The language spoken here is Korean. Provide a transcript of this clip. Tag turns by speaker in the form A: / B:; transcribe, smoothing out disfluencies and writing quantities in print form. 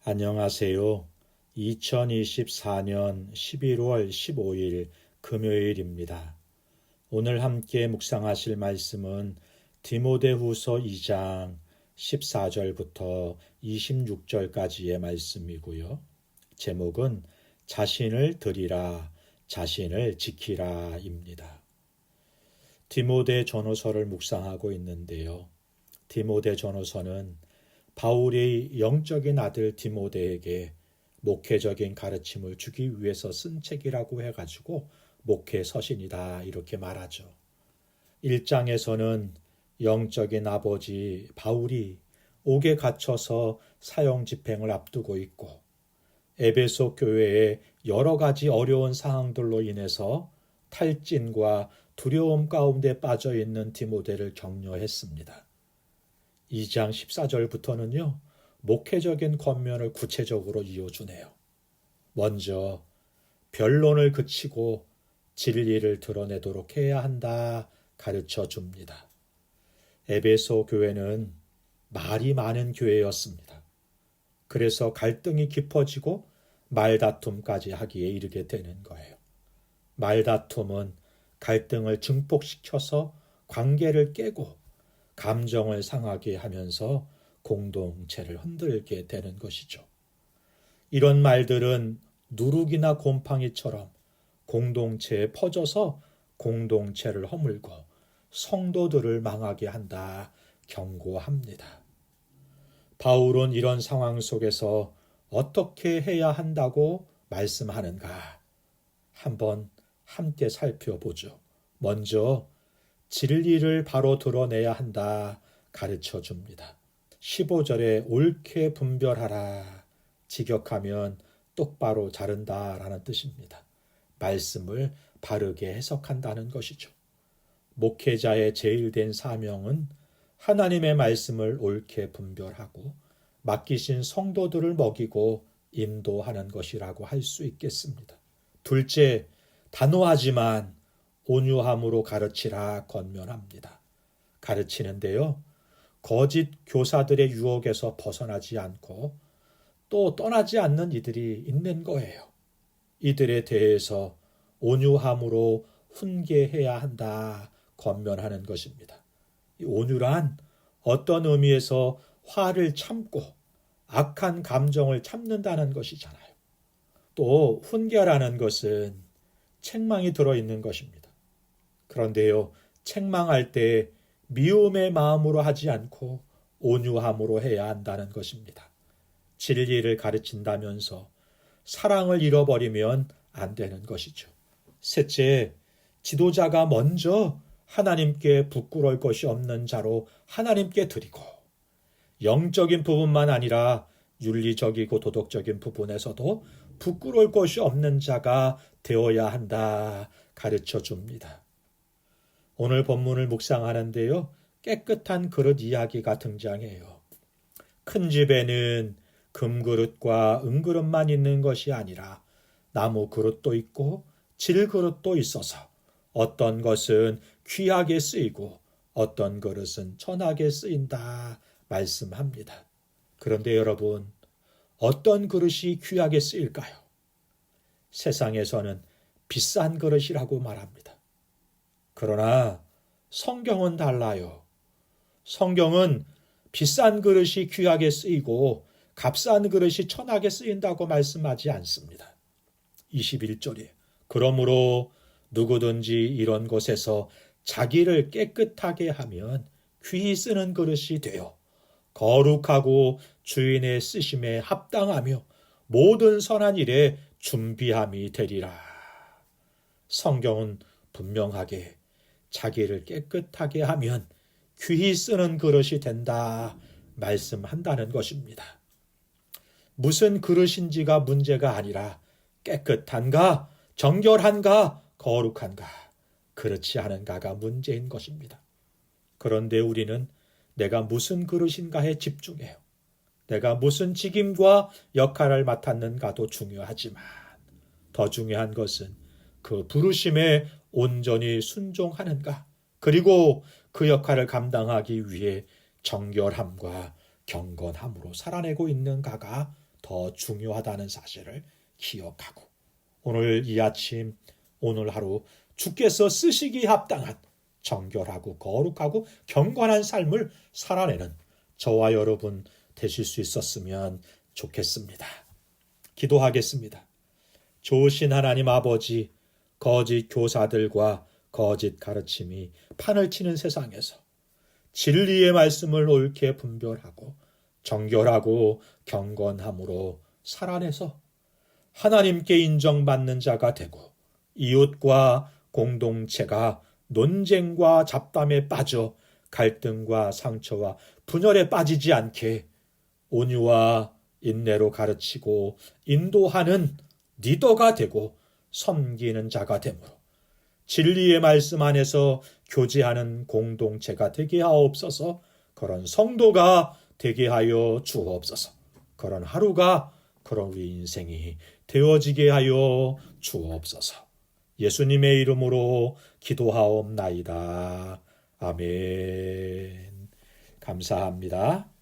A: 안녕하세요. 2024년 11월 15일 금요일입니다. 오늘 함께 묵상하실 말씀은 디모데후서 2장 14절부터 26절까지의 말씀이고요. 제목은 자신을 드리라, 자신을 지키라입니다. 디모데 전후서를 묵상하고 있는데요. 디모데 전후서는 바울의 영적인 아들 디모데에게 목회적인 가르침을 주기 위해서 쓴 책이라고 해가지고 목회 서신이다 이렇게 말하죠. 1장에서는 영적인 아버지 바울이 옥에 갇혀서 사형 집행을 앞두고 있고 에베소 교회의 여러 가지 어려운 상황들로 인해서 탈진과 두려움 가운데 빠져 있는 디모데를 격려했습니다. 2장 14절부터는요. 목회적인 권면을 구체적으로 이어주네요. 먼저 변론을 그치고 진리를 드러내도록 해야 한다 가르쳐 줍니다. 에베소 교회는 말이 많은 교회였습니다. 그래서 갈등이 깊어지고 말다툼까지 하기에 이르게 되는 거예요. 말다툼은 갈등을 증폭시켜서 관계를 깨고 감정을 상하게 하면서 공동체를 흔들게 되는 것이죠. 이런 말들은 누룩이나 곰팡이처럼 공동체에 퍼져서 공동체를 허물고 성도들을 망하게 한다 경고합니다. 바울은 이런 상황 속에서 어떻게 해야 한다고 말씀하는가? 한번 함께 살펴보죠. 먼저 진리를 바로 드러내야 한다 가르쳐 줍니다. 15절에 옳게 분별하라. 직역하면 똑바로 자른다라는 뜻입니다. 말씀을 바르게 해석한다는 것이죠. 목회자의 제일된 사명은 하나님의 말씀을 옳게 분별하고 맡기신 성도들을 먹이고 인도하는 것이라고 할 수 있겠습니다. 둘째, 단호하지만 온유함으로 가르치라 권면합니다. 가르치는데요. 거짓 교사들의 유혹에서 벗어나지 않고 또 떠나지 않는 이들이 있는 거예요. 이들에 대해서 온유함으로 훈계해야 한다 권면하는 것입니다. 이 온유란 어떤 의미에서 화를 참고 악한 감정을 참는다는 것이잖아요. 또 훈계라는 것은 책망이 들어있는 것입니다. 그런데요, 책망할 때 미움의 마음으로 하지 않고 온유함으로 해야 한다는 것입니다. 진리를 가르친다면서 사랑을 잃어버리면 안 되는 것이죠. 셋째, 지도자가 먼저 하나님께 부끄러울 것이 없는 자로 하나님께 드리고 영적인 부분만 아니라 윤리적이고 도덕적인 부분에서도 부끄러울 것이 없는 자가 되어야 한다 가르쳐 줍니다. 오늘 본문을 묵상하는데요. 깨끗한 그릇 이야기가 등장해요. 큰 집에는 금그릇과 은그릇만 있는 것이 아니라 나무 그릇도 있고 질그릇도 있어서 어떤 것은 귀하게 쓰이고 어떤 그릇은 천하게 쓰인다 말씀합니다. 그런데 여러분, 어떤 그릇이 귀하게 쓰일까요? 세상에서는 비싼 그릇이라고 말합니다. 그러나 성경은 달라요. 성경은 비싼 그릇이 귀하게 쓰이고 값싼 그릇이 천하게 쓰인다고 말씀하지 않습니다. 21절에 그러므로 누구든지 이런 곳에서 자기를 깨끗하게 하면 귀히 쓰는 그릇이 되어 거룩하고 주인의 쓰심에 합당하며 모든 선한 일에 준비함이 되리라. 성경은 분명하게 자기를 깨끗하게 하면 귀히 쓰는 그릇이 된다 말씀한다는 것입니다. 무슨 그릇인지가 문제가 아니라 깨끗한가, 정결한가, 거룩한가, 그렇지 않은가가 문제인 것입니다. 그런데 우리는 내가 무슨 그릇인가에 집중해요. 내가 무슨 직임과 역할을 맡았는가도 중요하지만 더 중요한 것은 그 부르심에 온전히 순종하는가, 그리고 그 역할을 감당하기 위해 정결함과 경건함으로 살아내고 있는가가 더 중요하다는 사실을 기억하고 오늘 이 아침, 오늘 하루 주께서 쓰시기에 합당한 정결하고 거룩하고 경건한 삶을 살아내는 저와 여러분 되실 수 있었으면 좋겠습니다. 기도하겠습니다. 좋으신 하나님 아버지, 거짓 교사들과 거짓 가르침이 판을 치는 세상에서 진리의 말씀을 옳게 분별하고 정결하고 경건함으로 살아내서 하나님께 인정받는 자가 되고 이웃과 공동체가 논쟁과 잡담에 빠져 갈등과 상처와 분열에 빠지지 않게 온유와 인내로 가르치고 인도하는 리더가 되고 섬기는 자가 되므로 진리의 말씀 안에서 교제하는 공동체가 되게 하옵소서. 그런 성도가 되게 하여 주옵소서. 그런 하루가 그런 우리 인생이 되어지게 하여 주옵소서. 예수님의 이름으로 기도하옵나이다. 아멘. 감사합니다.